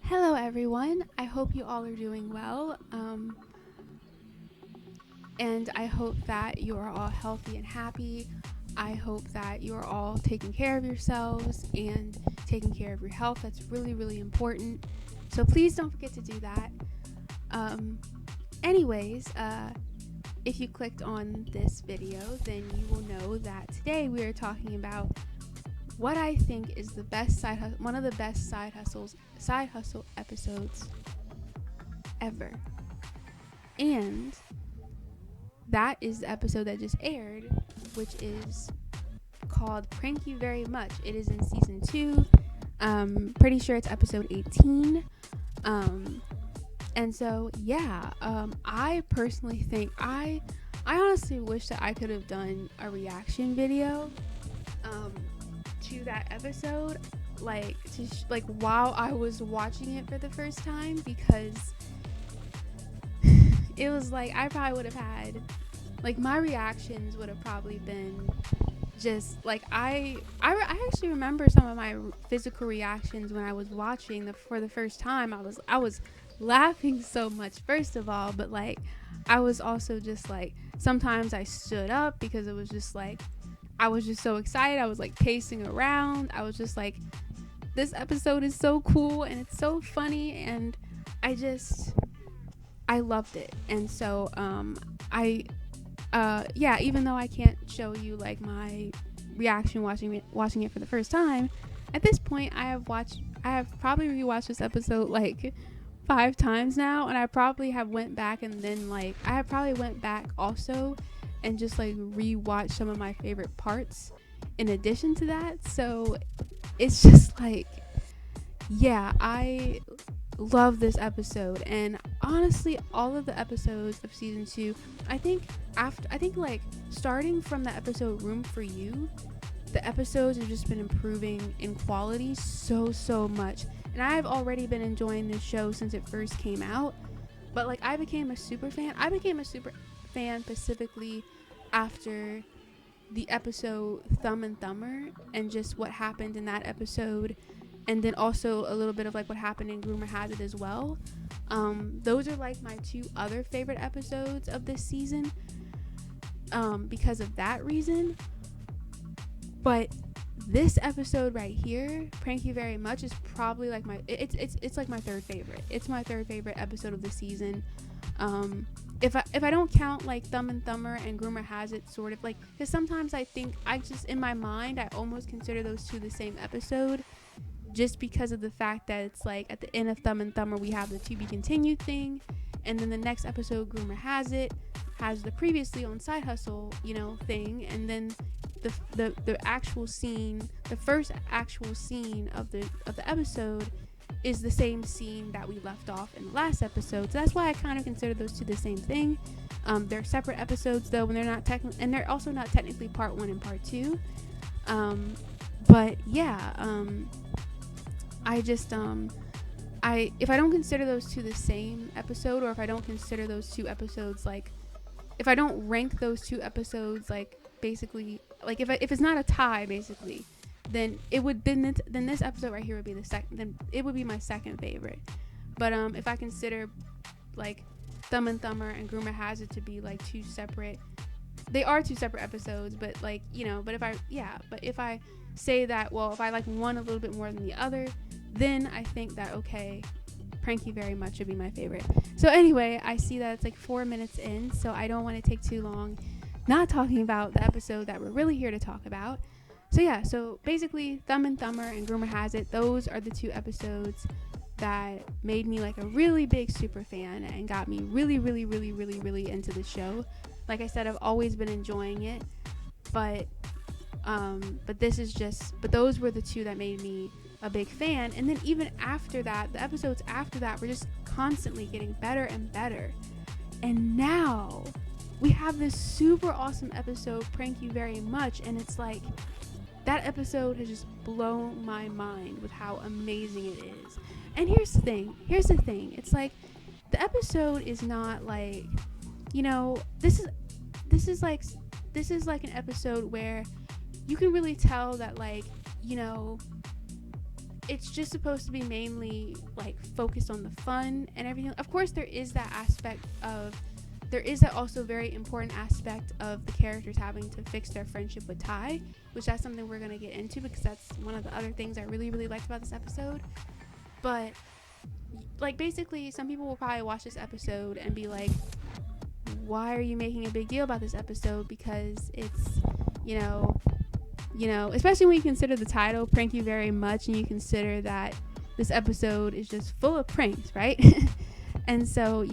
Hello, everyone. I hope you all are doing well. And I hope that you are all healthy and happy. I hope that you are all taking care of yourselves and taking care of your health. That's really, really important. So please don't forget to do that. Um, anyways, if you clicked on this video, then you will know that today we are talking about what I think is the best one of the best side hustle episodes ever. And that is the episode that just aired, which is called Prank You Very Much. It is in season 2. Pretty sure it's episode 18. And so I personally think I honestly wish that I could have done a reaction video to that episode, like while I was watching it for the first time, because it was like I probably would have had, like, my reactions would have probably been just like I actually remember some of my physical reactions when I was watching for the first time. I was laughing so much, first of all, but like I was also just like, sometimes I stood up because it was just like I was just so excited. I was like pacing around. I was just like, this episode is so cool and it's so funny, and I loved it. And so even though I can't show you like my reaction watching it for the first time, at this point I have probably rewatched this episode like 5 times now, and I probably have went back, and then like I have probably went back also and just like rewatched some of my favorite parts in addition to that. So it's just like, yeah, I love this episode. And honestly, all of the episodes of season 2, I think like starting from the episode Room for You, the episodes have just been improving in quality so much. And I've already been enjoying this show since it first came out, but like I became a super fan specifically after the episode Thumb and Thumber, and just what happened in that episode, and then also a little bit of like what happened in Rumor Has It as well. Those are like my 2 other favorite episodes of this season, because of that reason. But this episode right here, Prank You Very Much, is probably like it's like my 3rd favorite. It's my 3rd favorite episode of the season. If I don't count like Thumb and Thumber and Rumor Has It, sort of like, because sometimes I think in my mind I almost consider those 2 the same episode, just because of the fact that it's like at the end of Thumb and Thumber we have the to be continued thing, and then the next episode, Rumor Has It, has the previously on Side Hustle thing, and then the actual scene, the first actual scene of the episode is the same scene that we left off in the last episode. So that's why I kind of consider those 2 the same thing. They're separate episodes though, and they're also not technically part 1 and part 2. But yeah, I just if I don't consider those 2 the same episode, or if I don't consider those 2 episodes like, if I don't rank those 2 episodes like basically like if it's not a tie basically, then this episode right here would be the second. Then it would be my 2nd favorite. But if I consider like Thumb and Thumber and Rumor Has It to be like 2 separate, they are 2 separate episodes, but like, but if I say that, well, if I like one a little bit more than the other, then I think that, okay, Prank You Very Much would be my favorite. So anyway, I see that it's like 4 minutes in, so I don't want to take too long not talking about the episode that we're really here to talk about. So yeah, so basically Thumb and Thumber and Rumor Has It, those are the 2 episodes that made me like a really big super fan and got me really into the show. Like I said, I've always been enjoying it, but those were the 2 that made me a big fan. And then even after that, the episodes after that were just constantly getting better and better. And now we have this super awesome episode, Prank You Very Much, and it's like, that episode has just blown my mind with how amazing it is. And here's the thing, it's like, the episode is not like, this is like an episode where you can really tell that, like, it's just supposed to be mainly like focused on the fun and everything. Of course, there is that also very important aspect of the characters having to fix their friendship with Tai, which that's something we're gonna get into because that's one of the other things I really, really liked about this episode. But like, basically, some people will probably watch this episode and be like, why are you making a big deal about this episode? Because it's, you know, especially when you consider the title, Prank You Very Much, and you consider that this episode is just full of pranks, right? And so,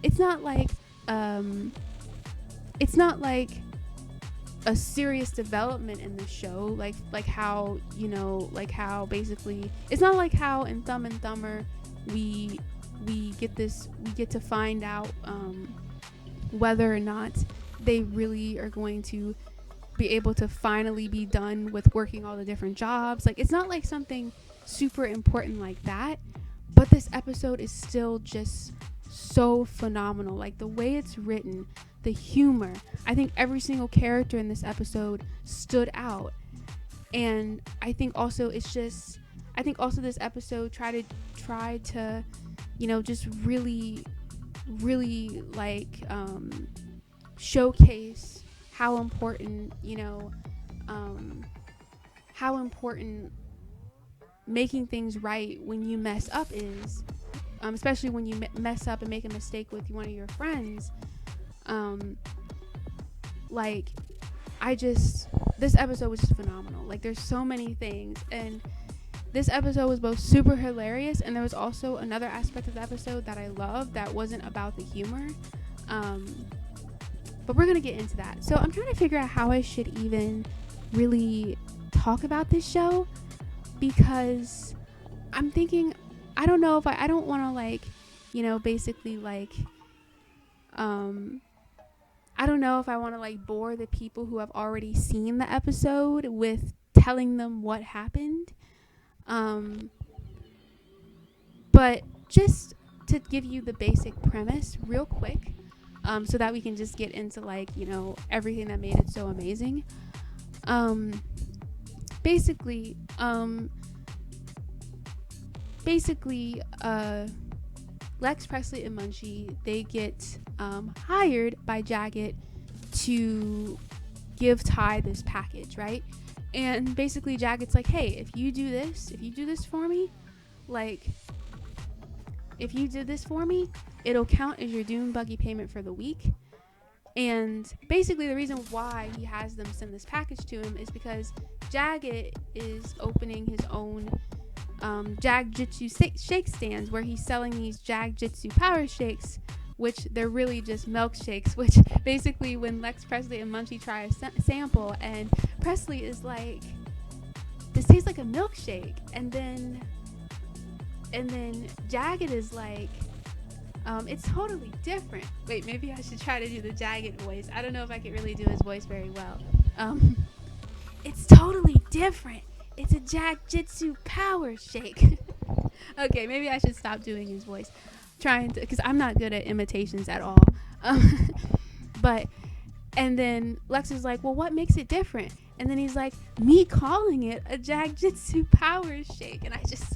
it's not like a serious development in the show, like how basically, it's not like how in Thumb and Thumber we get to find out whether or not they really are going to be able to finally be done with working all the different jobs. Like, it's not like something super important like that, but this episode is still just so phenomenal. Like, the way it's written, the humor, I think every single character in this episode stood out. And I think also this episode tried to just really like showcase how important making things right when you mess up is, especially when you mess up and make a mistake with one of your friends. This episode was just phenomenal. Like, there's so many things, and this episode was both super hilarious, and there was also another aspect of the episode that I loved that wasn't about the humor. But we're gonna get into that. So I'm trying to figure out how I should even really talk about this show, because I'm thinking, I don't know if I don't want to I don't know if I want to bore the people who have already seen the episode with telling them what happened. But just to give you the basic premise real quick, so that we can just get into everything that made it so amazing. Basically, Lex, Presley, and Munchie, they get hired by Jagged to give Tai this package, right? And basically Jagged's like, hey, if you do this for me, it'll count as your Dune Buggy payment for the week. And basically the reason why he has them send this package to him is because Jagged is opening his own Jag Jitsu shake stands, where he's selling these Jag Jitsu power shakes, which they're really just milkshakes, which basically when Lex, Presley, and Munchie try a sample, and Presley is like, this tastes like a milkshake, and then Jagged is like, it's totally different. Wait, maybe I should try to do the Jagged voice. I don't know if I can really do his voice very well. It's totally different. It's a Jag Jitsu power shake. Okay, maybe I should stop doing his voice. Because I'm not good at imitations at all. And then Lex is like, well, what makes it different? And then he's like, me calling it a Jag Jitsu power shake. And I just,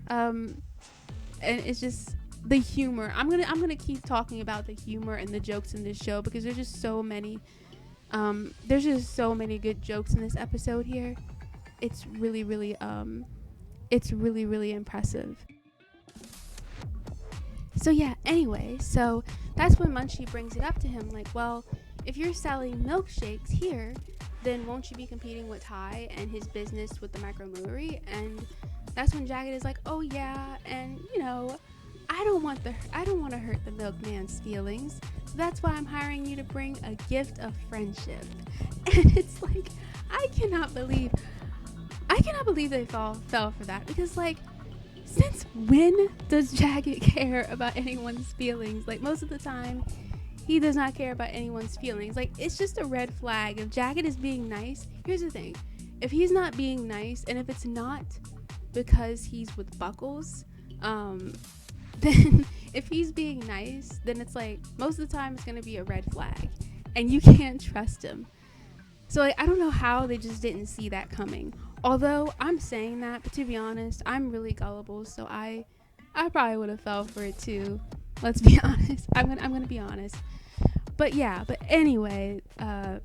and it's just the humor. I'm gonna keep talking about the humor and the jokes in this show, because there's just so many. There's just so many good jokes in this episode here. It's really, really impressive. So yeah, anyway, so that's when Munchie brings it up to him, like, well, if you're selling milkshakes here, then won't you be competing with Tai and his business with the microbrewery? And that's when Jagged is like, oh yeah, and I don't want to hurt the milkman's feelings. So that's why I'm hiring you to bring a gift of friendship. And it's like, I cannot believe they fell for that, because since when does Jagged care about anyone's feelings? Most of the time, he does not care about anyone's feelings. It's just a red flag. If Jagged is being nice, here's the thing. If he's not being nice, and if it's not because he's with Buckles, then if he's being nice, then it's most of the time it's going to be a red flag, and you can't trust him. So I don't know how they just didn't see that coming. Although I'm saying that, but to be honest, I'm really gullible, so I probably would have fell for it too. Let's be honest. I'm gonna be honest. But yeah, but anyway, and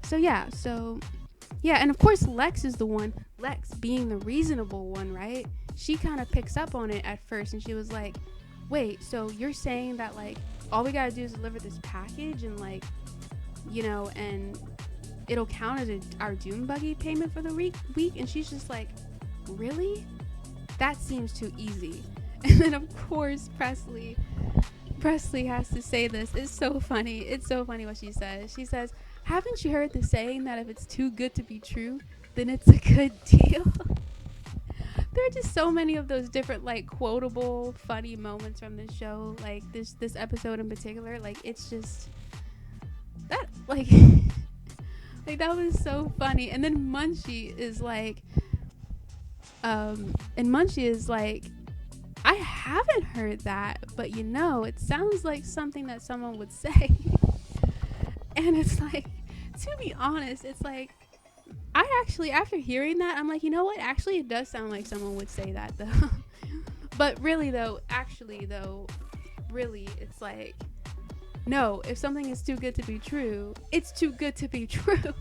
of course Lex is the one, Lex being the reasonable one, right? She kind of picks up on it at first, and she was like, wait, so you're saying that like all we gotta do is deliver this package and like, and it'll count as our Dune buggy payment for the week? And she's just like, really? That seems too easy. And then of course Presley has to say this. It's so funny what she says. She says, haven't you heard the saying that if it's too good to be true, then it's a good deal? There are just so many of those different like quotable funny moments from this show, like this episode in particular. Like it's just that like like that was so funny. And then Munchie is like I haven't heard that, but it sounds like something that someone would say. And it's like, to be honest, it's like, I actually, after hearing that, I'm like, you know what? Actually, it does sound like someone would say that, though. But really, though, it's like, no, if something is too good to be true, it's too good to be true.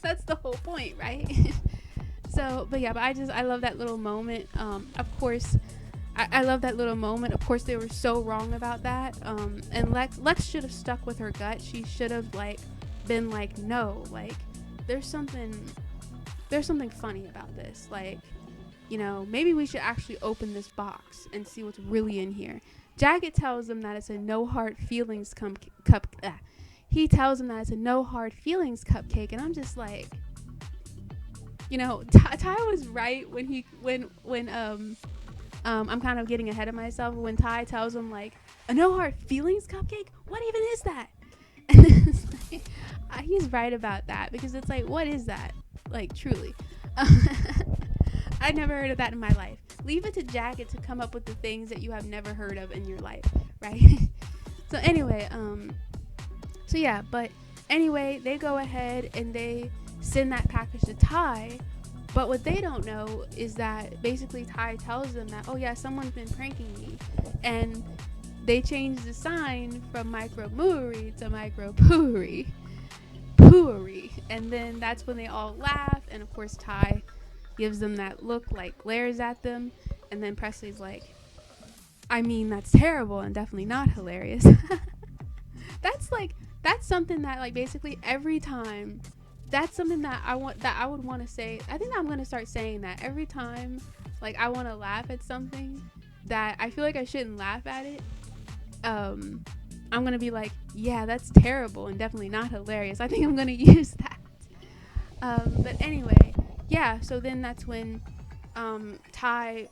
That's the whole point, right? So, but I love that little moment. Of course, I love that little moment. Of course, they were so wrong about that. And Lex should have stuck with her gut. She should have been like, no, like there's something funny about this. Like, maybe we should actually open this box and see what's really in here. Jagged tells them that it's a no hard feelings He tells them that it's a no hard feelings cupcake, and I'm just like, Ty was right when I'm kind of getting ahead of myself when Ty tells him like a no hard feelings cupcake. What even is that? And then it's like, he's right about that, because it's like, what is that? Like truly, I'd never heard of that in my life. Leave it to Jagged to come up with the things that you have never heard of in your life, right? So anyway, but anyway, they go ahead and they send that package to Ty. But what they don't know is that basically Ty tells them that, oh yeah, someone's been pranking me. And they change the sign from micro mooery to micro pooery. And then that's when they all laugh. And of course Ty gives them that look, like glares at them. And then Presley's like, I mean, that's terrible and definitely not hilarious. That's something that like basically every time, that's something that I would want to say. I think I'm going to start saying that every time like I want to laugh at something that I feel like I shouldn't laugh at it. I'm going to be like, yeah, that's terrible and definitely not hilarious. I think I'm going to use that. But anyway, yeah, so then that's when Ty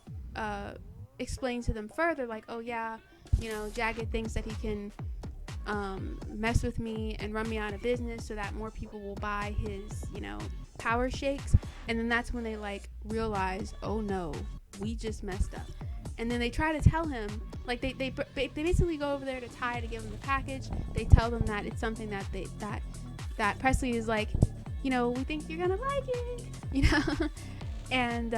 explains to them further, like, oh yeah, Jagged thinks that he can mess with me and run me out of business so that more people will buy his power shakes. And then that's when they like realize, oh no, we just messed up. And then they try to tell him, like they basically go over there to Ty to give him the package. They tell them that it's something that that Presley is like, we think you're gonna like it, and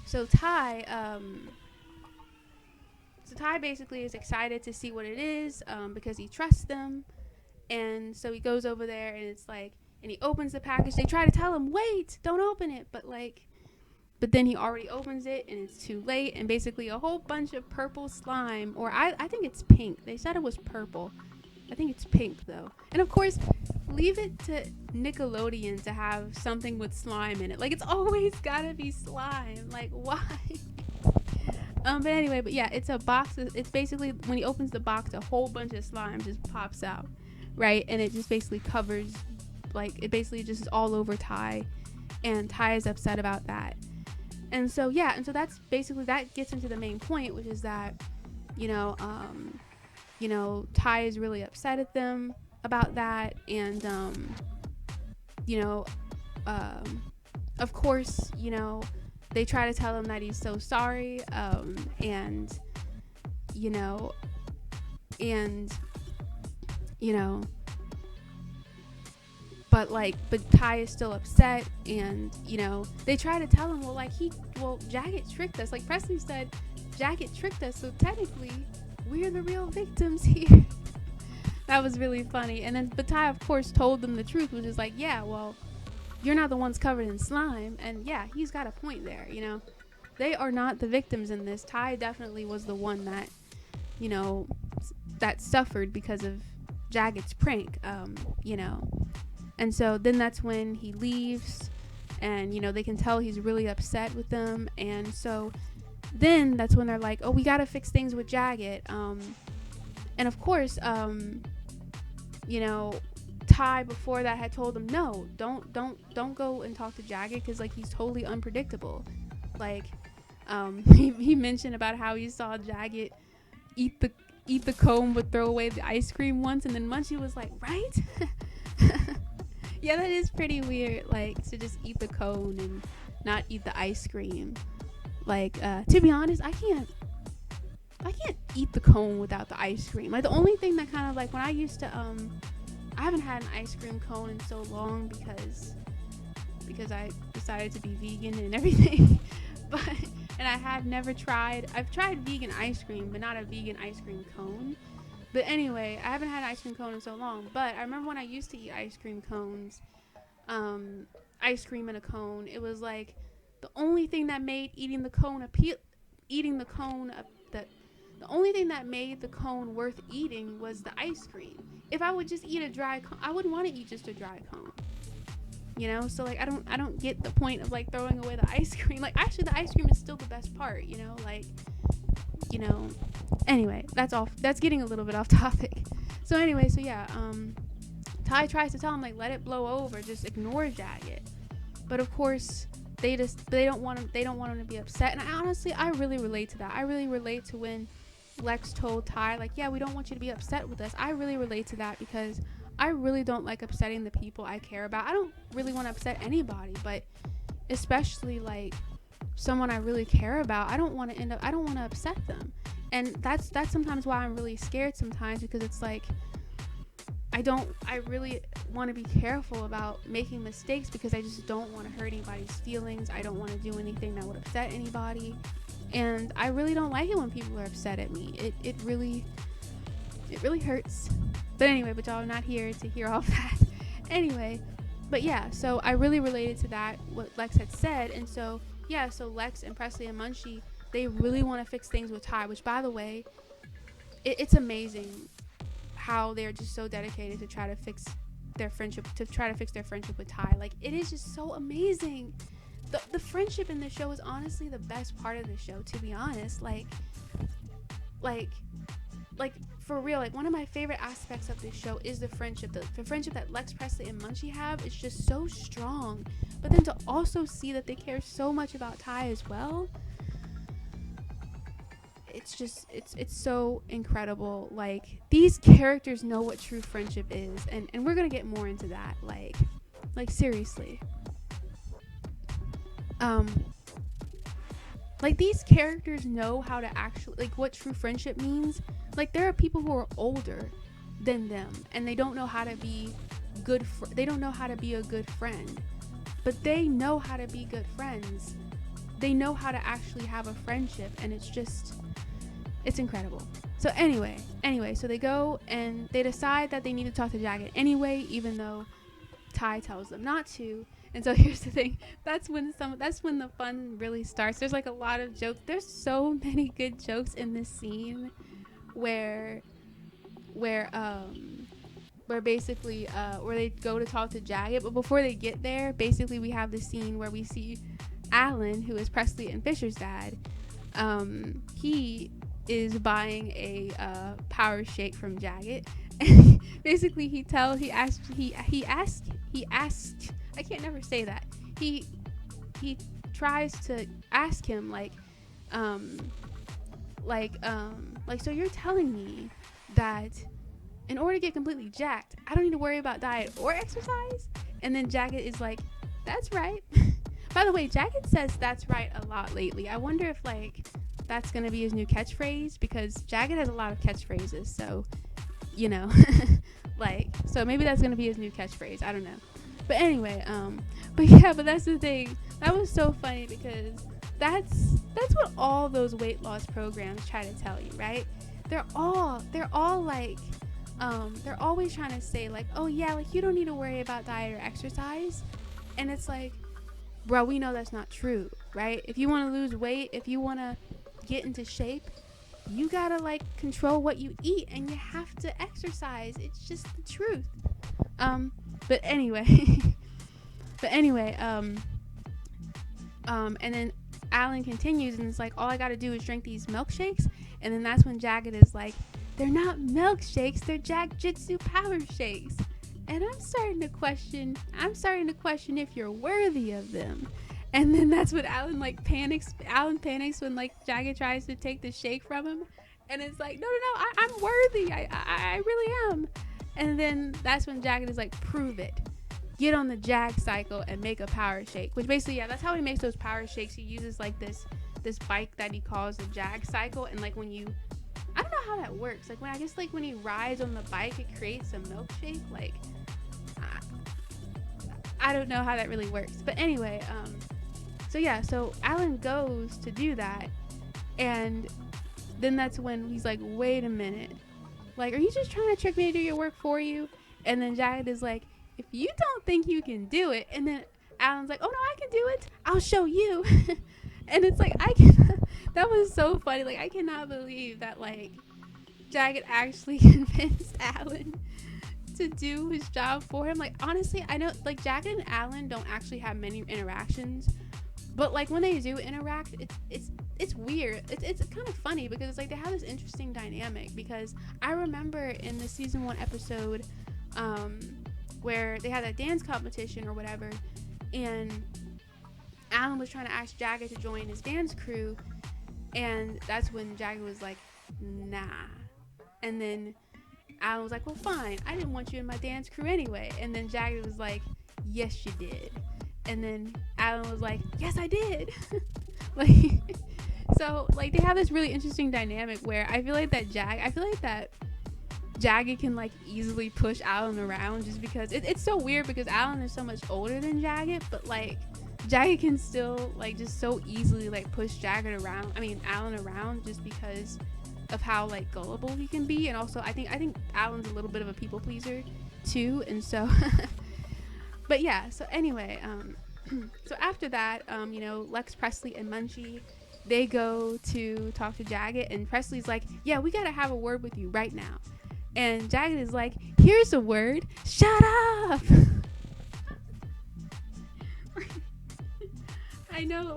So Ty basically is excited to see what it is, because he trusts them. And so he goes over there and it's like, and he opens the package. They try to tell him, wait, don't open it. But then he already opens it and it's too late. And basically a whole bunch of purple slime, or I think it's pink. They said it was purple. I think it's pink though. And of course, leave it to Nickelodeon to have something with slime in it. Like, it's always gotta be slime. Like, why? But anyway, it's a box. It's basically, when he opens the box, a whole bunch of slime just pops out, right? And it just basically covers, like, it basically just is all over Ty, and Ty is upset about that. And so that's basically, that gets into the main point, which is that, Ty is really upset at them about that. And, of course, they try to tell him that he's so sorry. but Tai is still upset, and they try to tell him, Jagged tricked us. Like Presley said, Jagged tricked us, so technically we're the real victims here. That was really funny. And then but Tai of course told them the truth, which is like, yeah, well, you're not the ones covered in slime. And yeah, he's got a point there. They are not the victims in this. Tai definitely was the one that that suffered because of Jagged's prank. And so then that's when he leaves, and they can tell he's really upset with them. And so then that's when they're like, oh, we gotta fix things with Jagged. And of course, Tai before that had told him, no, don't go and talk to Jagged, because like he's totally unpredictable. Like he mentioned about how he saw Jagged eat the cone but throw away the ice cream once, and then Munchie was like, right? Yeah, that is pretty weird, like to just eat the cone and not eat the ice cream. Like to be honest, I can't eat the cone without the ice cream. Like the only thing that kind of like when I used to I haven't had an ice cream cone in so long because I decided to be vegan and everything. And I've tried vegan ice cream, but not a vegan ice cream cone. But anyway, I haven't had an ice cream cone in so long. But I remember when I used to eat ice cream cones, ice cream in a cone, it was like the only thing that made the only thing that made the cone worth eating was the ice cream. If I would just eat a dry cone, I wouldn't want to eat just a dry cone. So like I don't get the point of like throwing away the ice cream. Like actually the ice cream is still the best part, anyway, that's getting a little bit off topic. So anyway, Tai tries to tell him like, let it blow over, just ignore Jagged. But of course they don't want him to be upset. And I really relate to that. I really relate to when Lex told Tai like, yeah, we don't want you to be upset with us. I really relate to that because I really don't like upsetting the people I care about. I don't really want to upset anybody, but especially like someone I really care about, I don't want to upset them. And that's sometimes why I'm really scared sometimes, because it's like I really want to be careful about making mistakes because I just don't want to hurt anybody's feelings. I don't want to do anything that would upset anybody. And I really don't like it when people are upset at me. It really hurts. But anyway, but y'all are not here to hear all that. Anyway, but yeah, so I really related to that, what Lex had said. And so, yeah, so Lex and Presley and Munchie, they really want to fix things with Tai, which, by the way, it's amazing how they're just so dedicated to try to fix their friendship with Tai. Like, it is just so amazing. The friendship in the show is honestly the best part of the show, to be honest. Like for real, like one of my favorite aspects of this show is the friendship. The friendship that Lex, Presley, and Munchie have is just so strong. But then to also see that they care so much about Tai as well, it's so incredible. Like, these characters know what true friendship is, and we're gonna get more into that. Like seriously. Like, these characters know how to actually, like, what true friendship means. Like, there are people who are older than them, and they don't know how to be they don't know how to be a good friend, but they know how to be good friends. They know how to actually have a friendship, and it's incredible. So anyway, so they go and they decide that they need to talk to Jagged anyway, even though Tai tells them not to. And so here's the thing, that's when the fun really starts. There's like a lot of jokes. There's so many good jokes in this scene where basically where they go to talk to Jagged, but before they get there, basically we have the scene where we see Alan, who is Presley and Fisher's dad. He is buying a power shake from Jagged. And basically he asked I can't never say that. He tries to ask him so you're telling me that in order to get completely jacked, I don't need to worry about diet or exercise? And then Jagged is like, that's right. By the way, Jagged says that's right a lot lately. I wonder if that's gonna be his new catchphrase, because Jagged has a lot of catchphrases. So you know. Like, so maybe that's gonna be his new catchphrase. I don't know. But anyway, but that's the thing. That was so funny because that's what all those weight loss programs try to tell you, right? They're all like, they're always trying to say like, oh yeah, like you don't need to worry about diet or exercise, and it's like, bro, we know that's not true, right? If you want to lose weight, if you want to get into shape, you gotta like control what you eat, and you have to exercise. It's just the truth. But anyway, and then Alan continues, and it's like, all I gotta do is drink these milkshakes, and then that's when Jagged is like, they're not milkshakes, they're Jagjitsu power shakes. And I'm starting to question if you're worthy of them. And then that's when Alan panics when like Jagged tries to take the shake from him, and it's like, no, I'm worthy, I really am. And then that's when Jagged is like, prove it, get on the Jag cycle and make a power shake. Which basically, yeah, that's how he makes those power shakes. He uses like this bike that he calls the Jag cycle, and like when you, I don't know how that works, like when he rides on the bike, it creates a milkshake. Like I don't know how that really works, but anyway, so Alan goes to do that, and then that's when he's like, wait a minute, like, are you just trying to trick me to do your work for you? And then Jagged is like, if you don't think you can do it, and then Alan's like, oh no, I can do it, I'll show you. And it's like, that was so funny. Like, I cannot believe that like Jagged actually convinced Alan to do his job for him. Like, honestly, I know like Jagged and Alan don't actually have many interactions, but like when they do interact, it's weird. It's kind of funny because it's like they have this interesting dynamic. Because I remember in the season 1 episode, where they had that dance competition or whatever, and Alan was trying to ask Jagged to join his dance crew, and that's when Jagged was like, nah. And then Alan was like, well, fine, I didn't want you in my dance crew anyway. And then Jagged was like, yes, you did. And then Alan was like, yes, I did. Like, so like they have this really interesting dynamic where I feel like that Jagged can like easily push Alan around, just because it's so weird because Alan is so much older than Jagged, but like Jagged can still like just so easily like push Alan around, just because of how like gullible he can be. And also I think Alan's a little bit of a people pleaser too, and so but yeah, so anyway, so after that, Lex, Presley, and Munchie, they go to talk to Jagged, and Presley's like, yeah, we gotta have a word with you right now. And Jagged is like, here's a word, shut up. I know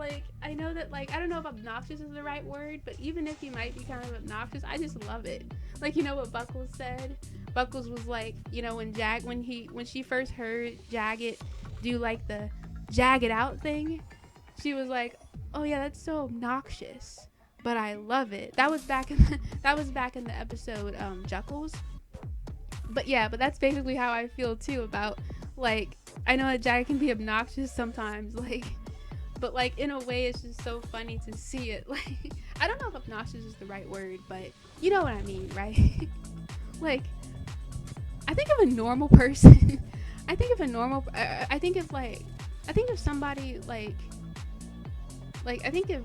that like, I don't know if obnoxious is the right word, but even if he might be kind of obnoxious, I just love it. Like, you know what Buckles said? Buckles was like, when she first heard Jagged do like the Jagged out thing, she was like, oh yeah, that's so obnoxious, but I love it. That was back in the episode Juckles. But yeah, but that's basically how I feel too about, like, I know that Jagged can be obnoxious sometimes, like, but like in a way it's just so funny to see it. Like, I don't know if obnoxious is the right word, but you know what I mean, right? Like, I think of a normal person. I think if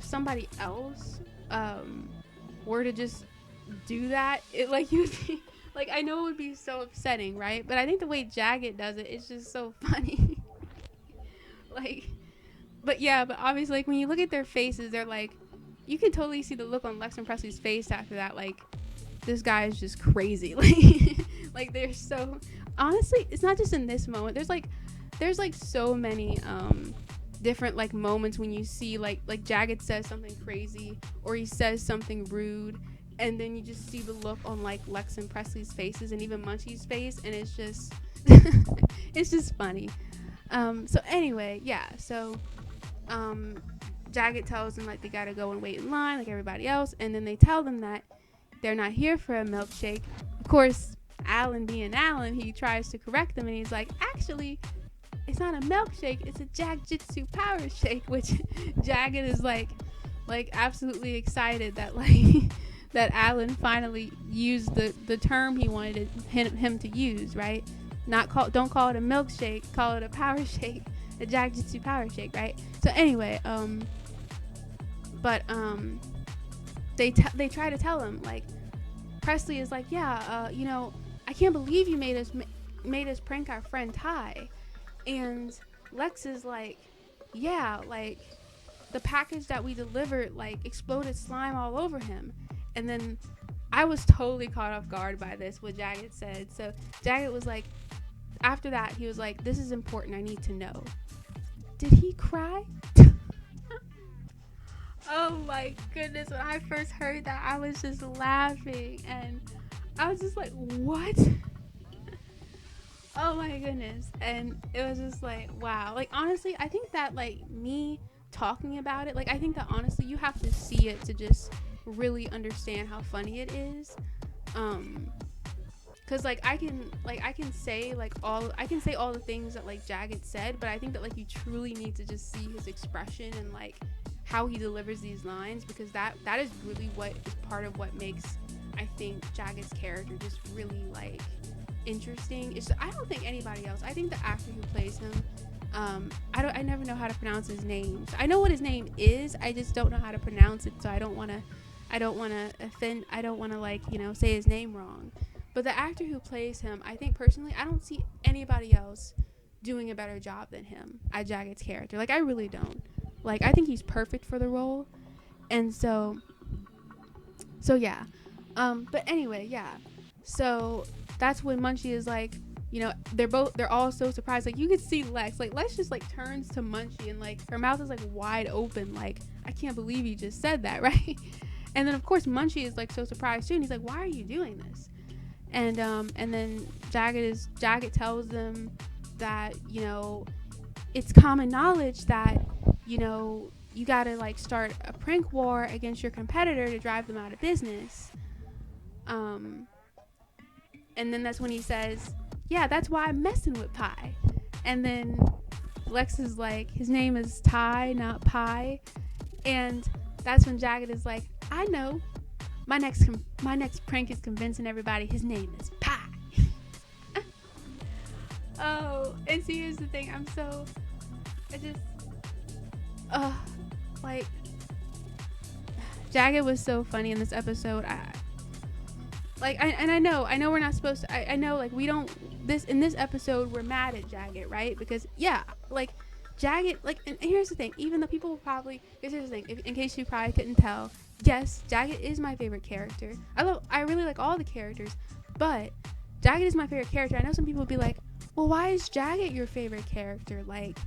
somebody else were to just do that, it like, you'd be like, I know it would be so upsetting, right? But I think the way Jagged does it, it's just so funny. Like, but yeah, but obviously, like, when you look at their faces, they're like, you can totally see the look on Lex and Presley's face after that. Like, this guy is just crazy. Like they're so, honestly, it's not just in this moment. There's like so many different like moments when you see like Jagged says something crazy or he says something rude, and then you just see the look on like Lex and Presley's faces and even Munchie's face, and it's just it's just funny. So anyway, yeah, so Jagged tells them like they gotta go and wait in line like everybody else, and then they tell them that they're not here for a milkshake. Of course, Alan being Alan, he tries to correct them, and he's like, actually, it's not a milkshake, it's a Jagjitsu power shake, which Jagged is like absolutely excited that like that Alan finally used the term he wanted him to use, right? Don't call it a milkshake, call it a power shake, a Jagjitsu power shake, right? So anyway, they try to tell him, like, Presley is like, yeah, I can't believe you made us prank our friend Ty. And Lex is like, yeah, like, the package that we delivered, like, exploded slime all over him. And then I was totally caught off guard by this, what Jagged said. So Jagged was like, after that, he was like, this is important, I need to know. Did he cry? Oh my goodness, when I first heard that, I was just laughing, and I was just like, what? Oh my goodness. And it was just like, wow. Like, honestly, I think that, like, me talking about it, like, I think that honestly you have to see it to just really understand how funny it is. Cause like I can say all the things that like Jagged said, but I think that like you truly need to just see his expression and like how he delivers these lines, because that is really what is part of what makes, I think, Jagged's character just really like interesting. I don't think anybody else, I think the actor who plays him, I never know how to pronounce his name. So I know what his name is, I just don't know how to pronounce it, so I don't want to offend, I don't want to like, say his name wrong. But the actor who plays him, I think personally, I don't see anybody else doing a better job than him at Jagged's character. Like, I really don't. Like, I think he's perfect for the role. And so yeah. But anyway, yeah. So that's when Munchie is like, they're all so surprised. Like, you could see Lex just like turns to Munchie and like her mouth is like wide open. Like, I can't believe you just said that, right? And then of course Munchie is like so surprised too. And he's like, why are you doing this? And then Jagged tells them that, it's common knowledge that, you gotta like start a prank war against your competitor to drive them out of business. And then that's when he says, yeah, that's why I'm messing with Pi. And then Lex is like, his name is Ty, not Pi. And that's when Jagged is like, I know. My next prank is convincing everybody his name is Pi. Oh, and see, here's the thing. Jagged was so funny in this episode. I know we're not supposed to. I know, like, we don't. In this episode, we're mad at Jagged, right? Because yeah, like, Jagged, like, and here's the thing. Even though people will probably, here's the thing. In case you probably couldn't tell. Yes, Jagged is my favorite character. I really like all the characters, but Jagged is my favorite character. I know some people would be like, well, why is Jagged your favorite character? Like,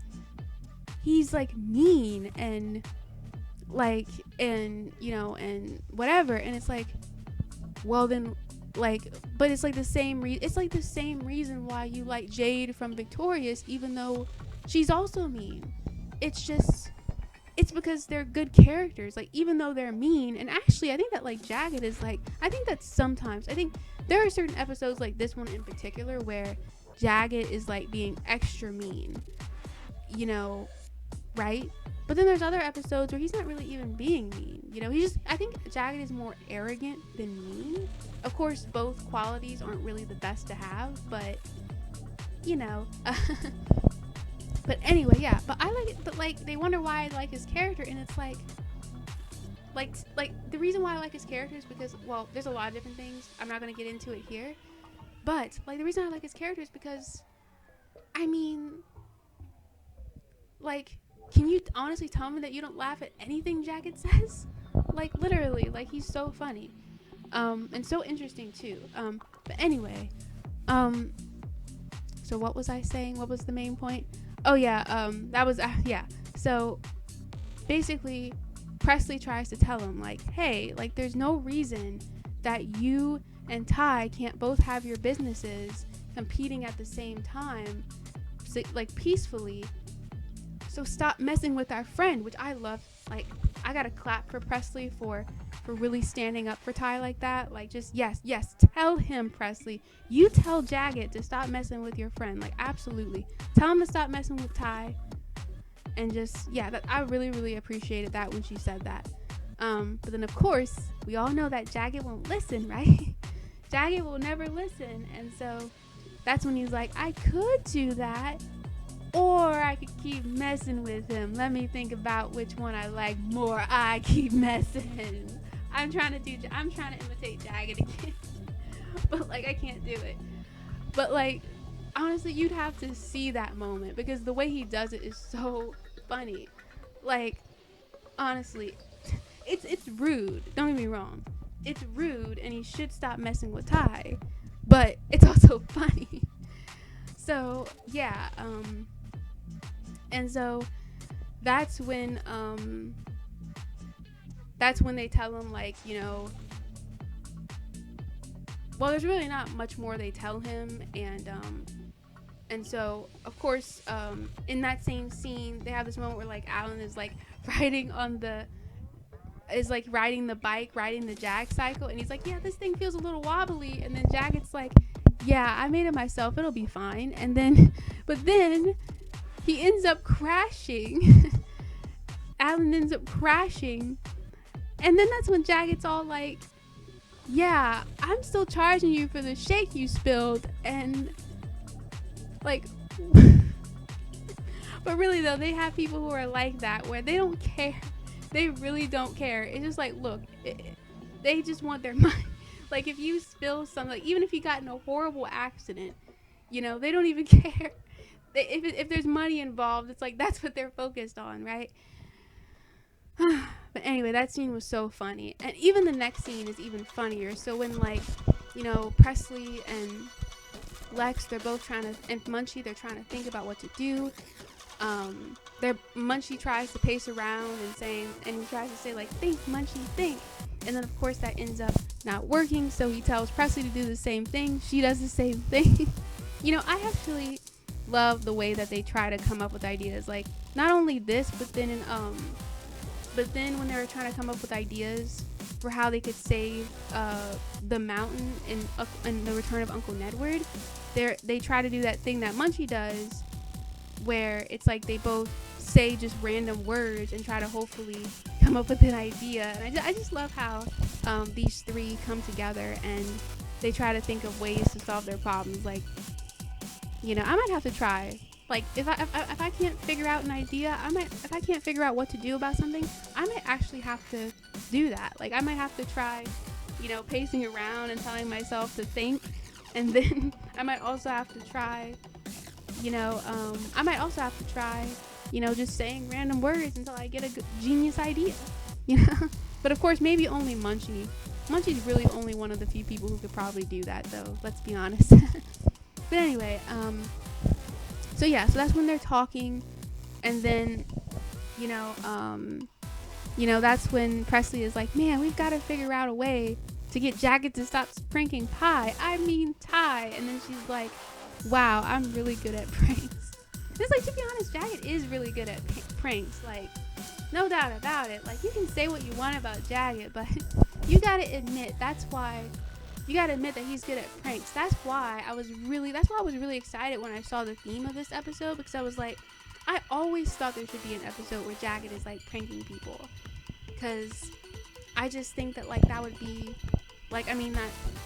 he's like mean and like, and whatever. And it's like, well then, like, but it's like the same reason why you like Jade from Victorious, even though she's also mean. It's because they're good characters, like, even though they're mean. And actually, I think that, like, Jagged is, like, I think there are certain episodes, like this one in particular, where Jagged is, like, being extra mean, right? But then there's other episodes where he's not really even being mean, I think Jagged is more arrogant than mean. Of course, both qualities aren't really the best to have, but, But anyway, yeah. But I like it. But like, they wonder why I like his character, and it's like the reason why I like his character is because, well, there's a lot of different things. I'm not gonna get into it here, but like the reason I like his character is because, I mean, like, can you honestly tell me that you don't laugh at anything Jagged says? Like, literally, like, he's so funny, and so interesting too. But anyway, so what was I saying? What was the main point? Oh yeah, that was yeah. So basically, Presley tries to tell him, like, hey, like, there's no reason that you and Ty can't both have your businesses competing at the same time, like, peacefully. So stop messing with our friend, which I love. Like, I gotta clap for Presley for really standing up for Ty like that. Like, just yes, tell him, Presley. You tell Jagged to stop messing with your friend. Like, absolutely. Tell him to stop messing with Ty. And just, yeah, that I really, really appreciated that when she said that. But then of course we all know that Jagged won't listen, right? Jagged will never listen. And so that's when he's like, I could do that, or I could keep messing with him. Let me think about which one I like more. I keep messing. I'm trying to imitate Jagged again. But like I can't do it. But like honestly, you'd have to see that moment because the way he does it is so funny. Like honestly, it's rude. Don't get me wrong. It's rude and he should stop messing with Ty. But it's also funny. So, yeah, and so that's when they tell him, like, you know, well, there's really not much more they tell him, and so of course in that same scene they have this moment where like Alan is like riding the bike, riding the Jag cycle, and he's like, yeah, this thing feels a little wobbly, and then Jagged's like, yeah, I made it myself, it'll be fine. And then but then he ends up crashing. Alan ends up crashing, and then that's when Jagged's all like, yeah, I'm still charging you for the shake you spilled. And like but really though, they have people who are like that where they don't care. They really don't care. It's just like, look, they just want their money. Like if you spill something, like even if you got in a horrible accident, you know, they don't even care. If there's money involved, it's like that's what they're focused on, right? But anyway, that scene was so funny. And even the next scene is even funnier. So when, like, you know, Presley and Lex, they're both trying to, and Munchie, they're trying to think about what to do. Munchie tries to pace around and he tries to say, like, think, Munchie, think. And then, of course, that ends up not working. So he tells Presley to do the same thing. She does the same thing. You know, I actually love the way that they try to come up with ideas. Like, not only this, but then when they were trying to come up with ideas for how they could save the mountain in The Return of Uncle Nedward, they try to do that thing that Munchie does, where it's like they both say just random words and try to hopefully come up with an idea. And I just love how these three come together and they try to think of ways to solve their problems. Like, you know, I might have to try. Like, if I can't figure out an idea, if I can't figure out what to do about something, I might actually have to do that. Like, I might have to try, you know, pacing around and telling myself to think. And then I might also have to try, you know, just saying random words until I get a genius idea, you know. But of course, maybe only Munchie. Munchie's really only one of the few people who could probably do that, though. Let's be honest. But anyway, so yeah, so that's when they're talking, and then, that's when Presley is like, man, we've got to figure out a way to get Jagged to stop pranking Ty. And then she's like, wow, I'm really good at pranks. It's like, to be honest, Jagged is really good at pranks. Like, no doubt about it. Like, you can say what you want about Jagged, but you got to admit that he's good at pranks. That's why I was really excited when I saw the theme of this episode, because I was like, I always thought there should be an episode where Jagged is like pranking people, because I just think that like that would be like, I mean,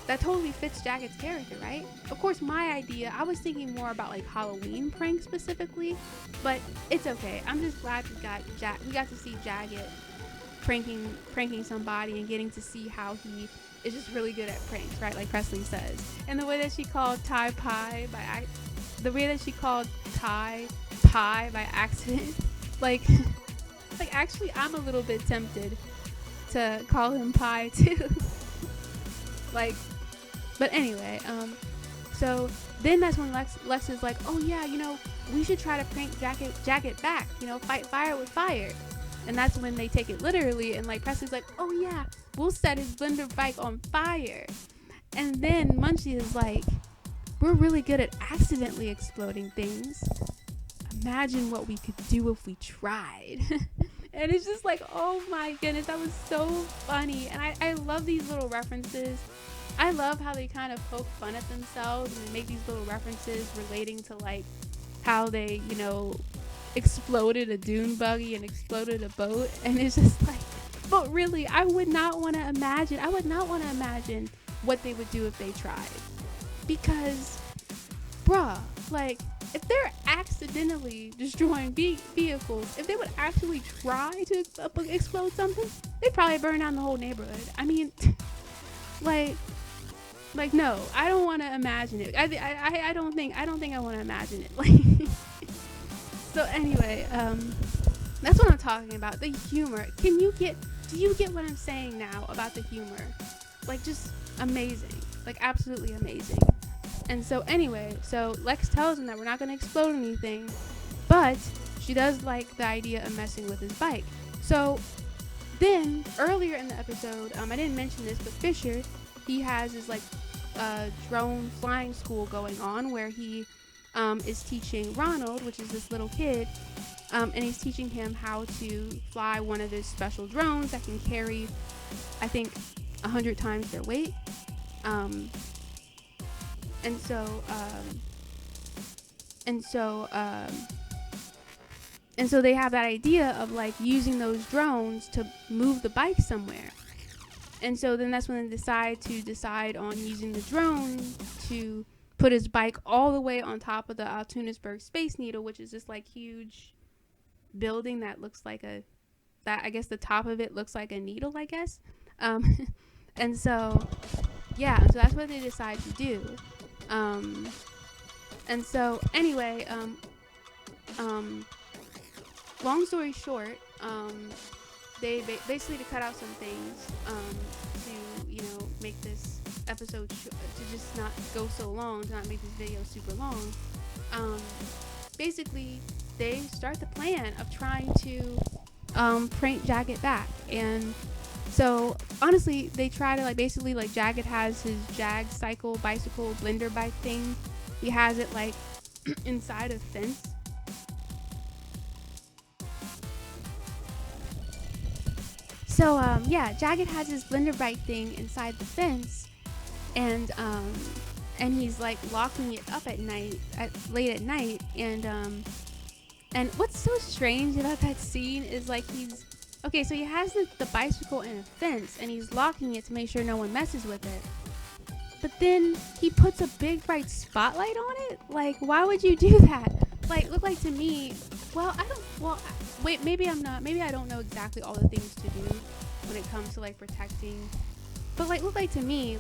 that totally fits Jagged's character, right? Of course, my idea, I was thinking more about like Halloween pranks specifically, but it's okay. I'm just glad we got to see Jagged pranking somebody and getting to see how he is just really good at pranks, right? Like Presley says. And the way that she called Ty Pie by accident, like actually I'm a little bit tempted to call him Pie too. Like, but anyway, so then that's when Lex is like, oh yeah, you know, we should try to prank Jagged back, you know, fight fire with fire. And that's when they take it literally, and like Presley's like, oh yeah, we'll set his blender bike on fire. And then Munchie is like, we're really good at accidentally exploding things. Imagine what we could do if we tried. And it's just like, oh my goodness, that was so funny. And I love these little references. I love how they kind of poke fun at themselves and they make these little references relating to like how they, you know, exploded a dune buggy and exploded a boat. And it's just like, But really, I would not want to imagine. I would not want to imagine what they would do if they tried. Because, bruh, like, if they're accidentally destroying vehicles, if they would actually try to explode something, they'd probably burn down the whole neighborhood. I mean, like no, I don't want to imagine it. I don't think I want to imagine it. Like, so anyway, that's what I'm talking about. The humor. Do you get what I'm saying now about the humor? Like, just amazing. Like, absolutely amazing. And so anyway, so Lex tells him that we're not going to explode anything, but she does like the idea of messing with his bike. So then earlier in the episode, I didn't mention this, but Fisher, he has his like drone flying school going on where he is teaching Ronald, which is this little kid, and he's teaching him how to fly one of his special drones that can carry, I think, 100 times their weight. And so they have that idea of like using those drones to move the bike somewhere. And so then that's when they decide on using the drone to put his bike all the way on top of the Altunisberg Space Needle, which is this like huge building that looks like I guess the top of it looks like a needle, I guess. And so, yeah, so that's what they decide to do. And so anyway, long story short, they basically, to cut out some things, to make this episode to just not go so long, to not make this video super long, basically they start the plan of trying to prank Jagged back. And so honestly, they try to basically Jagged has his Jag cycle bicycle blender bike thing. He has it inside a fence. So yeah, Jagged has his blender bike thing inside the fence, and he's locking it up at night, late at night, and what's so strange about that scene is so he has the bicycle in a fence and he's locking it to make sure no one messes with it. But then he puts a big bright spotlight on it. Why would you do that? Look like to me, maybe I don't know exactly all the things to do when it comes to protecting. But look like to me,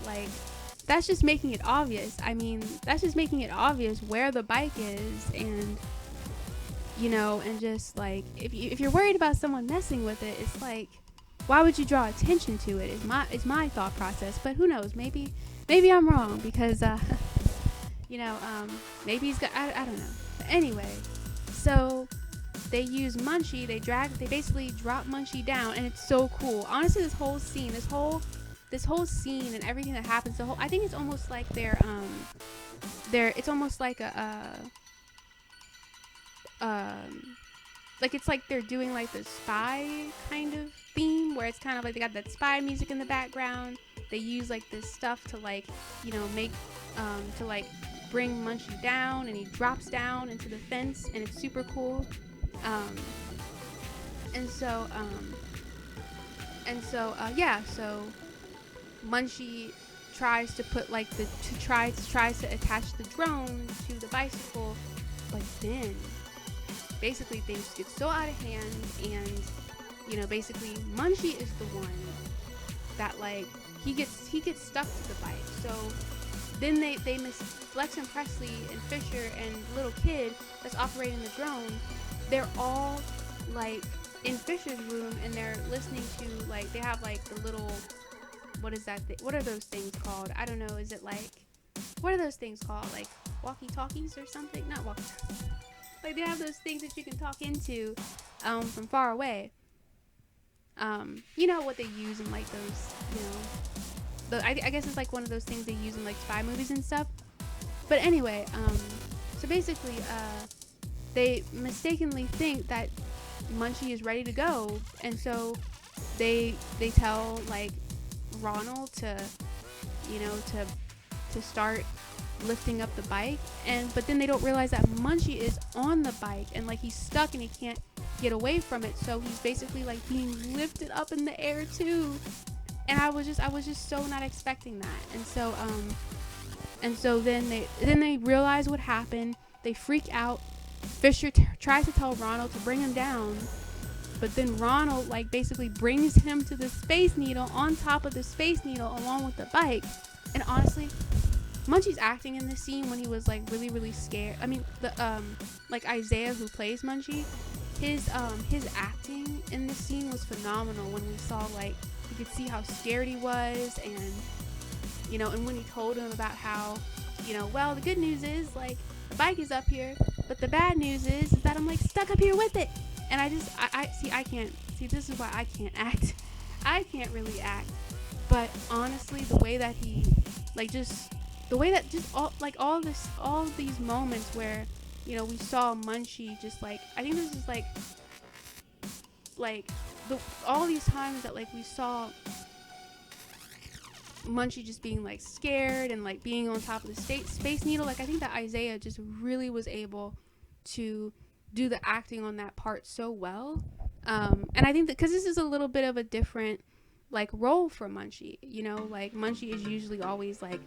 that's just making it obvious. I mean, that's just making it obvious where the bike is, and and just if you're worried about someone messing with it, it's why would you draw attention to it? Is my thought process. But who knows? Maybe I'm wrong, because maybe he's got, I don't know. But anyway, so they use Munchie. They basically drop Munchie down, and it's so cool. Honestly, this whole scene and everything that happens, I think it's almost like it's almost like it's like they're doing the spy kind of theme, where it's kind of they got that spy music in the background. They use this stuff to make to bring Munchie down, and he drops down into the fence, and it's super cool. So Munchie tries to put tries to attach the drone to the bicycle, but then basically things get so out of hand, and basically Munchie is the one that he gets stuck to the bike. So then they miss Lex and Presley and Fisher and the little kid that's operating the drone. They're all in Fisher's room, and they're listening to they have the little, what is that what are those things called? I don't know. Is it what are those things called? Walkie-talkies or something? Not walkie-talkies. They have those things that you can talk into from far away. You know what they use in those, I guess it's one of those things they use in spy movies and stuff. But anyway, so basically they mistakenly think that Munchie is ready to go, and so they tell Ronald to start lifting up the bike, but then they don't realize that Munchie is on the bike, and he's stuck, and he get away from it. So he's basically like being lifted up in the air too. And I was just so not expecting that. And so then they realize what happened. They freak out. Fisher tries to tell Ronald to bring him down, but then Ronald like basically brings him to the Space Needle on top of the Space Needle along with the bike. And honestly, Munchie's acting in this scene when he was like really, really scared. I mean, the like Isaiah, who plays Munchie, his acting in this scene was phenomenal. When we saw, like, you could see how scared he was, and and when he told him about how, well, the good news is, like, the bike is up here, but the bad news is that I'm like stuck up here with it. And I can't see. This is why I can't act. I can't really act. But honestly, the way that he, like, just the way that just all of these moments where we saw Munchie just like, I think this is like all these times that like we saw Munchie just being like scared and like being on top of the Space Needle. Like, I think that Isaiah just really was able to do the acting on that part so well. And I think that because this is a little bit of a different like role for Munchie, like Munchie is usually always like,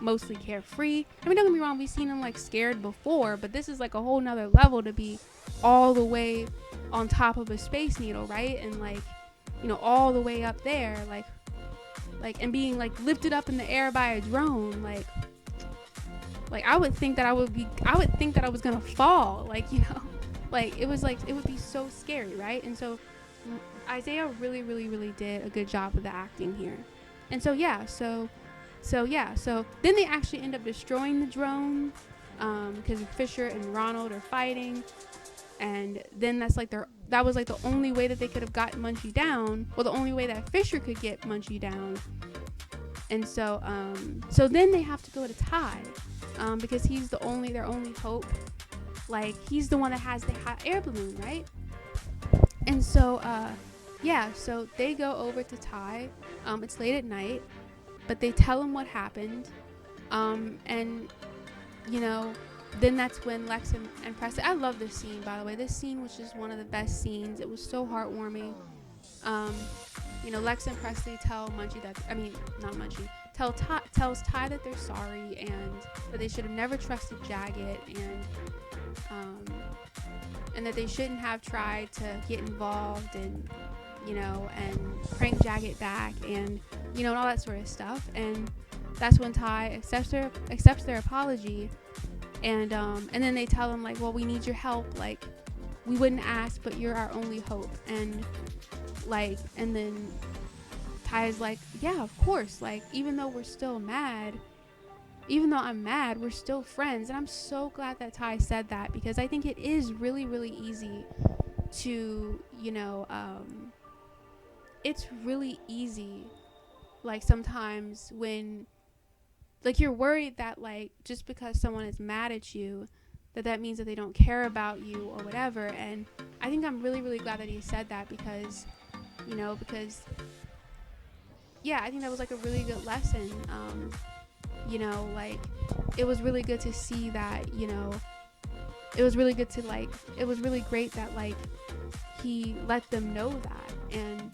mostly carefree. I mean, don't get me wrong, we've seen him like scared before, but this is like a whole nother level to be all the way on top of a Space Needle, right? And like, all the way up there, like and being like lifted up in the air by a drone, like I would think that I was gonna fall, like, like it would be so scary, right? And so Isaiah really, really, really did a good job of the acting here. And so then they actually end up destroying the drone, because Fisher and Ronald are fighting, and then that was like the only way that they could have gotten Munchie down. Well, the only way that Fisher could get Munchie down. And so then they have to go to Ty, because he's their only hope. Like, he's the one that has the hot air balloon, right? And so so they go over to Ty. It's late at night, but they tell him what happened, and then that's when Lex and Presley. I love this scene, by the way. This scene was just one of the best scenes. It was so heartwarming. Lex and Presley tell Munchie that, I mean, not Munchie, tells Ty that they're sorry and that they should have never trusted Jagged, and that they shouldn't have tried to get involved and prank Jagged back and and all that sort of stuff. And that's when Ty accepts their apology, and then they tell him, like, well, we need your help, like, we wouldn't ask, but you're our only hope. And then Ty is like, yeah, of course, like, even though I'm mad, we're still friends. And I'm so glad that Ty said that, because I think it is really, really easy to, it's really easy, like, sometimes when, like, you're worried that, like, just because someone is mad at you, that means that they don't care about you or whatever. And I think I'm really, really glad that he said that, because I think that was like a really good lesson. Like, it was really good to see that, it was really really great that, like, he let them know that. And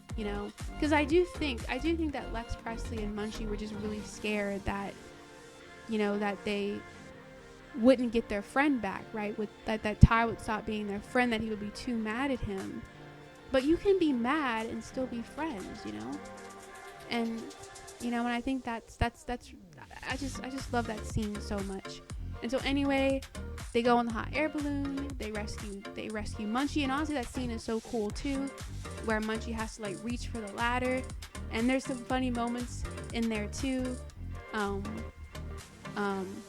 because I do think that Lex, Presley, and Munchie were just really scared that that they wouldn't get their friend back, right? With that Ty would stop being their friend, that he would be too mad at him. But you can be mad and still be friends, and and I think that's I just love that scene so much. And so anyway, they go on the hot air balloon, they rescue Munchie, and honestly that scene is so cool too, where Munchie has to, like, reach for the ladder, and there's some funny moments in there too,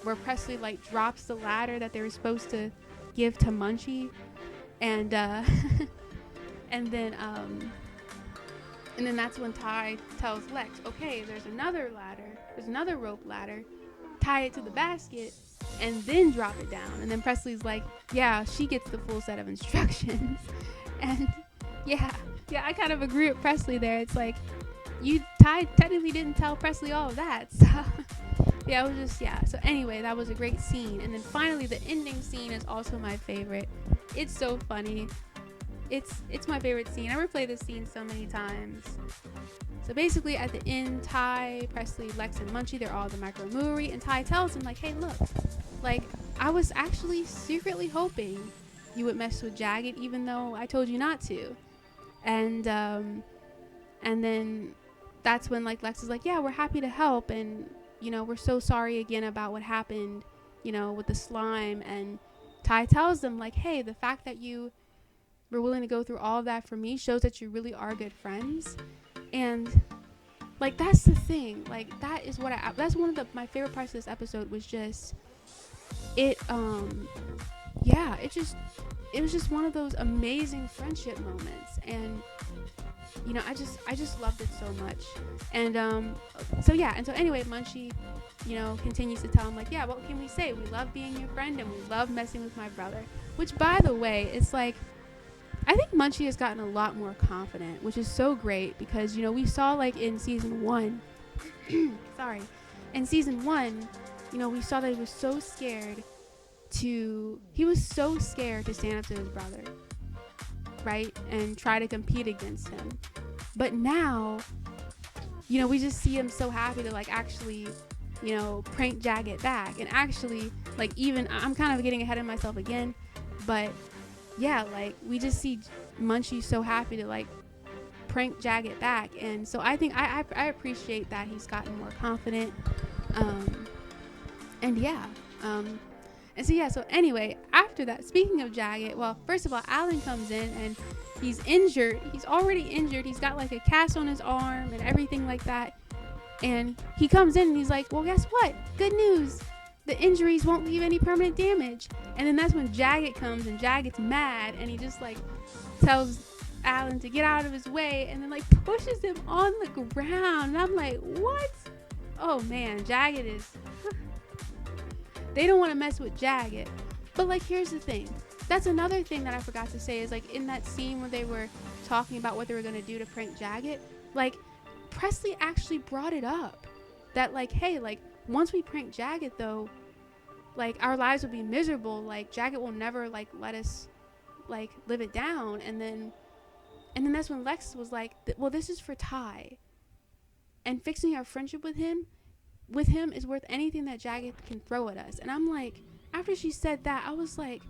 where Presley, like, drops the ladder that they were supposed to give to Munchie, and and then that's when Ty tells Lex, okay, there's another rope ladder, tie it to the basket and then drop it down. And then Presley's like, yeah, she gets the full set of instructions. And yeah, I kind of agree with Presley there. It's like, Ty technically didn't tell Presley all of that. So it was just, so anyway, that was a great scene. And then finally the ending scene is also my favorite. It's so funny. it's my favorite scene. I replay this scene so many times. So basically, at the end, Ty, Presley, Lex, and Munchie, they're all at the Micromuri, and Ty tells him, like, hey, look, like, I was actually secretly hoping you would mess with Jagged, even though I told you not to. And then that's when, like, Lex is like, yeah, we're happy to help, and, you know, we're so sorry again about what happened, you know, with the slime. And Ty tells them, like, hey, the fact that you were willing to go through all of that for me shows that you really are good friends. And like, that's the thing, like, that is what that's one of my favorite parts of this episode, was just it yeah, it was just one of those amazing friendship moments. And you know, I just loved it so much. And so anyway, Munchie, you know, continues to tell him, like, yeah, what can we say, we love being your friend and we love messing with my brother. Which, by the way, it's like, I think Munchie has gotten a lot more confident, which is so great, because, you know, we saw, like, in season 1 in season 1, you know, we saw that he was so scared to stand up to his brother, right, and try to compete against him. But now, you know, we just see him so happy to, like, actually, you know, prank Jagged back. And actually, like, even, I'm kind of getting ahead of myself again, but yeah, like, we just see Munchie so happy to, like, prank Jagged back. And so I think I appreciate that he's gotten more confident. So anyway, after that, speaking of Jagged, well, first of all, Alan comes in and he's injured. He's already injured. He's got, like, a cast on his arm and everything like that. And he comes in and he's like, well, guess what? Good news. The injuries won't leave any permanent damage. And then that's when Jagged comes, and Jagged's mad, and he just, like, tells Alan to get out of his way, and then, like, pushes him on the ground. And I'm like, what? Oh man, Jagged is they don't want to mess with Jagged. But, like, here's the thing, that's another thing that I forgot to say, is, like, in that scene where they were talking about what they were going to do to prank Jagged, like, Presley actually brought it up, that, like, hey, like, once we prank Jagged, though, like, our lives will be miserable. Like, Jagged will never, like, let us, like, live it down. And then that's when Lex was like, well, this is for Ty, and fixing our friendship with him is worth anything that Jagged can throw at us. And I'm like, after she said that, I was like,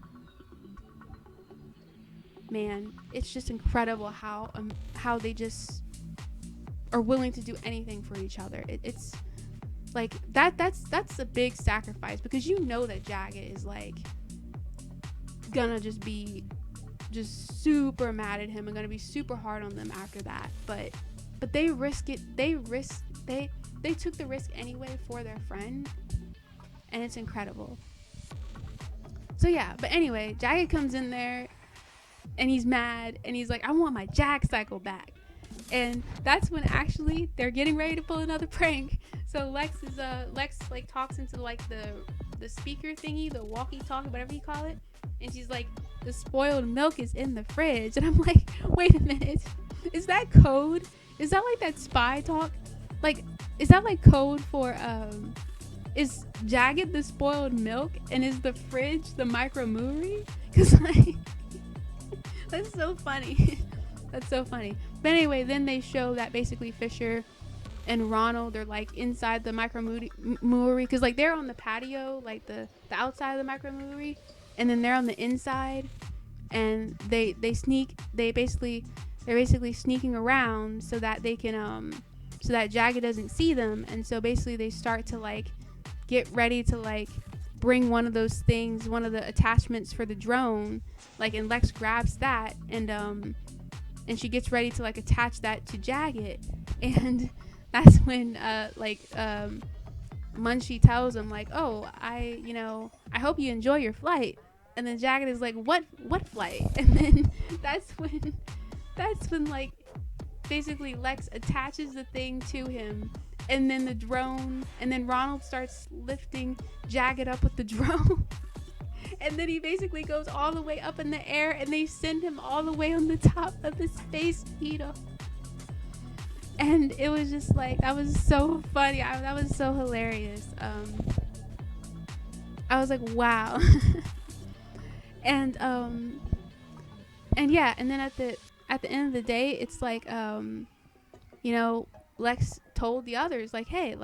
man, it's just incredible how they just are willing to do anything for each other. It's like, that's a big sacrifice, because you know that Jagged is, like, gonna just be just super mad at him and gonna be super hard on them after that. But they risk it. They took the risk anyway for their friend, and it's incredible. So yeah, but anyway, Jagged comes in there and he's mad and he's like, I want my Jag cycle back. And that's when actually they're getting ready to pull another prank. So Lex like talks into, like, the speaker thingy, the walkie-talkie, whatever you call it, and she's like, the spoiled milk is in the fridge. And I'm like, wait a minute, is that code? Is that, like, that spy talk? Like, is that, like, code for is Jagged the spoiled milk, and is the fridge the Micromuri? Because, like, that's so funny. That's so funny. But anyway, then they show that basically Fisher and Ronald are, like, inside the Micromuri, because, like, they're on the patio, like the outside of the Micromuri, and then they're on the inside, and they're basically sneaking around so that they can so that Jagged doesn't see them. And so basically they start to, like, get ready to, like, bring one of those things, one of the attachments for the drone, like, and Lex grabs that, and she gets ready to, like, attach that to Jagged. And that's when Munchie tells him, like, oh, I hope you enjoy your flight. And then Jagged is like, what flight? And then that's when like, basically Lex attaches the thing to him, and then the drone, and then Ronald starts lifting Jagged up with the drone. And then he basically goes all the way up in the air, and they send him all the way on the top of the Space Needle. And it was just like, that was so funny. That was so hilarious. I was like, wow. And And yeah, and then at the end of the day, it's like you know, Lex told the others like, hey,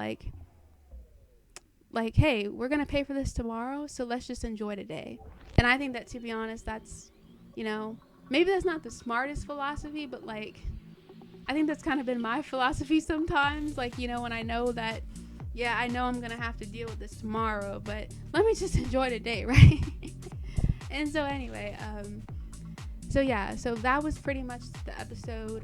hey, we're gonna pay for this tomorrow, so let's just enjoy today. And I think that, to be honest, that's, you know, maybe that's not the smartest philosophy, but like, I think that's kind of been my philosophy sometimes. Like, you know, when I know that, yeah, I know I'm gonna have to deal with this tomorrow, but let me just enjoy today, right? And so anyway, so yeah, so that was pretty much the episode.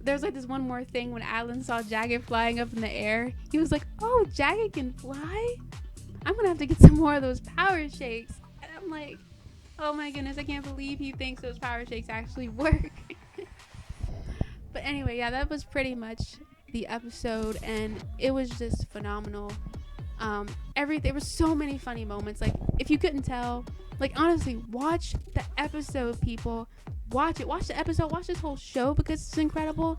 There's like this one more thing when Alan saw Jagged flying up in the air. He was like, "Oh, Jagged can fly? I'm gonna have to get some more of those power shakes." And I'm like, "Oh my goodness, I can't believe he thinks those power shakes actually work." But anyway, yeah, that was pretty much the episode, and it was just phenomenal. There were so many funny moments. Like, if you couldn't tell, like, honestly, watch the episode, people. Watch it. Watch the episode. Watch this whole show because it's incredible.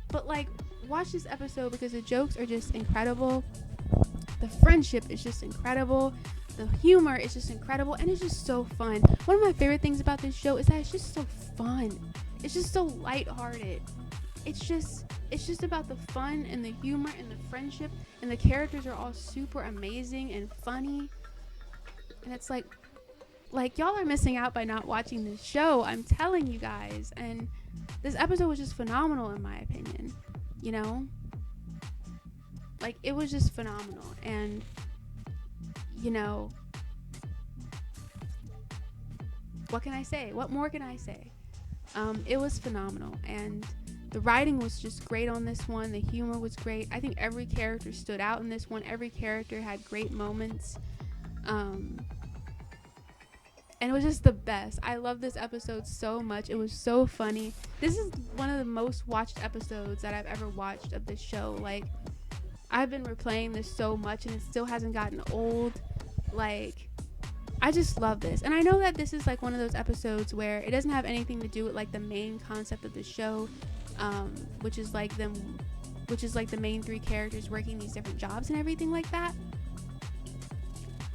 But like, watch this episode because the jokes are just incredible. The friendship is just incredible. The humor is just incredible, and it's just so fun. One of my favorite things about this show is that it's just so fun. It's just so lighthearted. It's just about the fun and the humor and the friendship, and the characters are all super amazing and funny. And it's like y'all are missing out by not watching this show. I'm telling you guys. And this episode was just phenomenal in my opinion. You know? Like, it was just phenomenal. And, you know, what can I say? What more can I say? It was phenomenal. And the writing was just great on this one. The humor was great. I think every character stood out in this one. Every character had great moments. And it was just the best. I love this episode so much. It was so funny. This is one of the most watched episodes that I've ever watched of this show. Like, I've been replaying this so much and it still hasn't gotten old. Like, I just love this. And I know that this is like one of those episodes where it doesn't have anything to do with like the main concept of the show, which is like the main three characters working these different jobs and everything like that.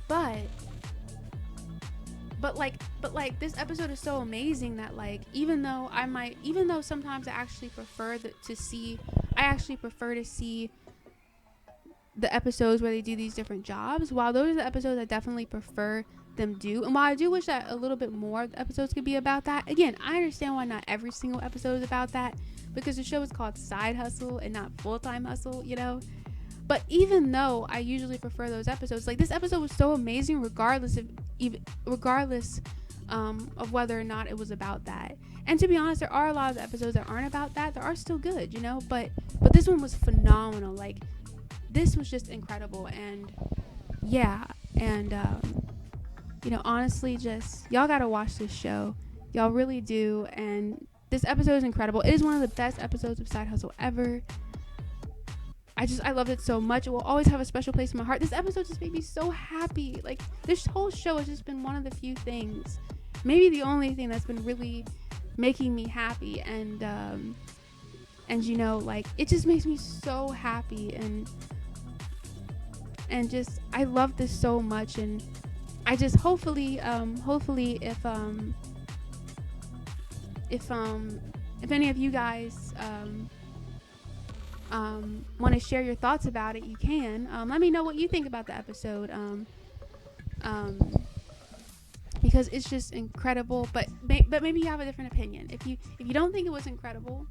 But this episode is so amazing that, like, even though sometimes I actually prefer to see the episodes where they do these different jobs, while those are the episodes I definitely prefer them do, and while I do wish that a little bit more episodes could be about that, again, I understand why not every single episode is about that, because the show is called Side Hustle and not Full-Time Hustle, you know. But even though I usually prefer those episodes, like, this episode was so amazing regardless of whether or not it was about that. And to be honest, there are a lot of the episodes that aren't about that. They are still good, you know, but this one was phenomenal. Like, this was just incredible. And yeah, and you know, honestly, just y'all gotta watch this show. Y'all really do. And this episode is incredible. It is one of the best episodes of Side Hustle ever. I loved it so much. It will always have a special place in my heart. This episode just made me so happy. Like, this whole show has just been one of the few things, maybe the only thing that's been really making me happy. And you know, like, it just makes me so happy. And just, I love this so much. And I just hopefully if any of you guys want to share your thoughts about it, you can. Let me know what you think about the episode, because it's just incredible. But maybe you have a different opinion. If you don't think it was incredible,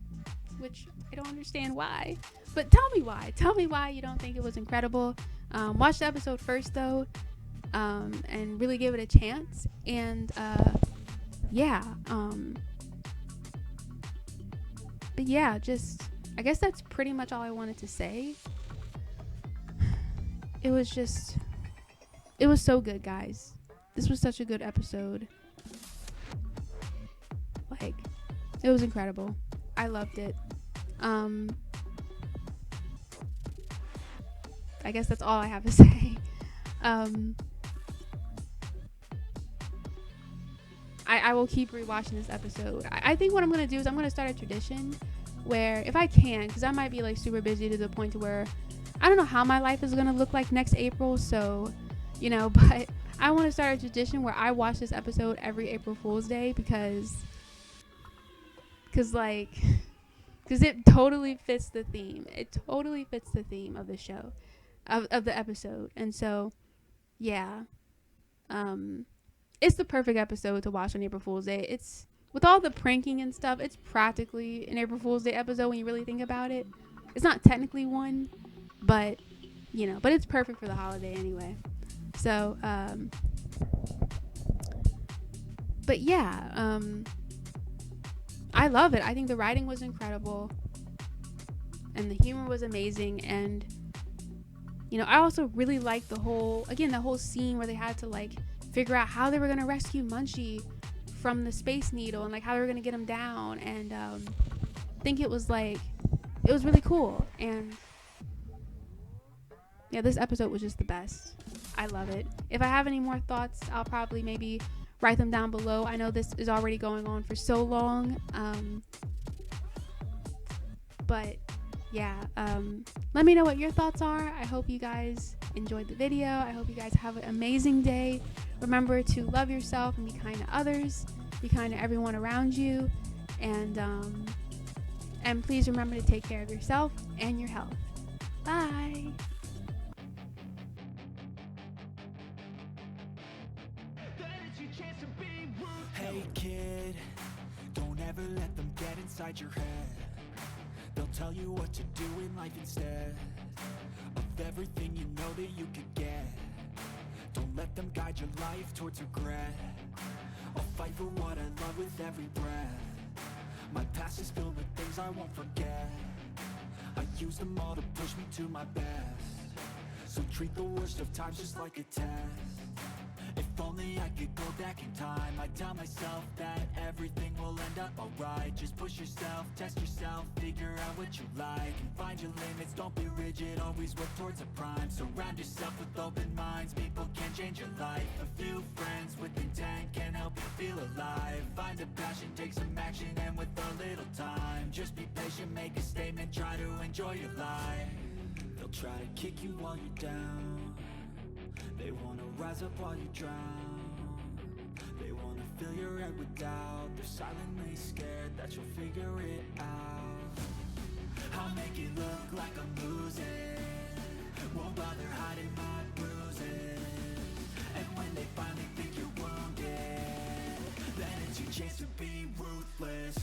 which I don't understand why, but tell me why. Tell me why you don't think it was incredible. Watch the episode first though, and really give it a chance. And yeah, but yeah, just, I guess that's pretty much all I wanted to say. It was so good, guys. This was such a good episode. Like, it was incredible. I loved it. I guess that's all I have to say. I will keep rewatching this episode. I think what I'm going to do is I'm going to start a tradition where, if I can, because I might be like super busy to the point to where I don't know how my life is going to look like next April, so, you know, but I want to start a tradition where I watch this episode every April Fool's Day because like because it totally fits the theme. It totally fits the theme of the show, of the episode. And so, yeah, it's the perfect episode to watch on April Fool's Day. It's with all the pranking and stuff. It's practically an April Fool's Day episode when you really think about it. It's not technically one, but but it's perfect for the holiday anyway. So, but yeah, I love it. I think the writing was incredible and the humor was amazing. And I also really liked the whole scene where they had to like figure out how they were going to rescue Munchie from the Space Needle and like how they were going to get him down. And I think it was really cool. And yeah, this episode was just the best. I love it. If I have any more thoughts, I'll probably maybe write them down below. I know this is already going on for so long. But yeah, let me know what your thoughts are. I hope you guys enjoyed the video. I hope you guys have an amazing day. Remember to love yourself and be kind to others. Be kind to everyone around you. And please remember to take care of yourself and your health. Bye. Hey kid, don't ever let them get inside your head. They'll tell you what to do in life instead of everything you know that you could get. Don't let them guide your life towards regret. I'll fight for what I love with every breath. My past is filled with things I won't forget. I use them all to push me to my best. So treat the worst of times just like a test. If only I could go back in time, I'd tell myself that everything will end up alright. Just push yourself, test yourself, figure out what you like, and find your limits, don't be rigid, always work towards a prime. Surround yourself with open minds, people can change your life. A few friends with intent can help you feel alive. Find a passion, take some action, and with a little time, just be patient, make a statement, try to enjoy your life. They'll try to kick you while you're down. They wanna rise up while you drown. They wanna fill your head with doubt. They're silently scared that you'll figure it out. I'll make it look like I'm losing. Won't bother hiding my bruises. And when they finally think you're wounded, then it's your chance to be ruthless.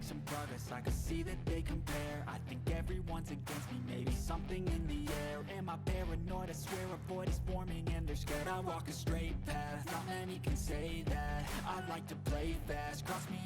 Some progress, I can see that they compare. I think everyone's against me, maybe something in the air. Am I paranoid? I swear a void is forming and they're scared I walk a straight path. Not many can say that. I like to play fast, cross me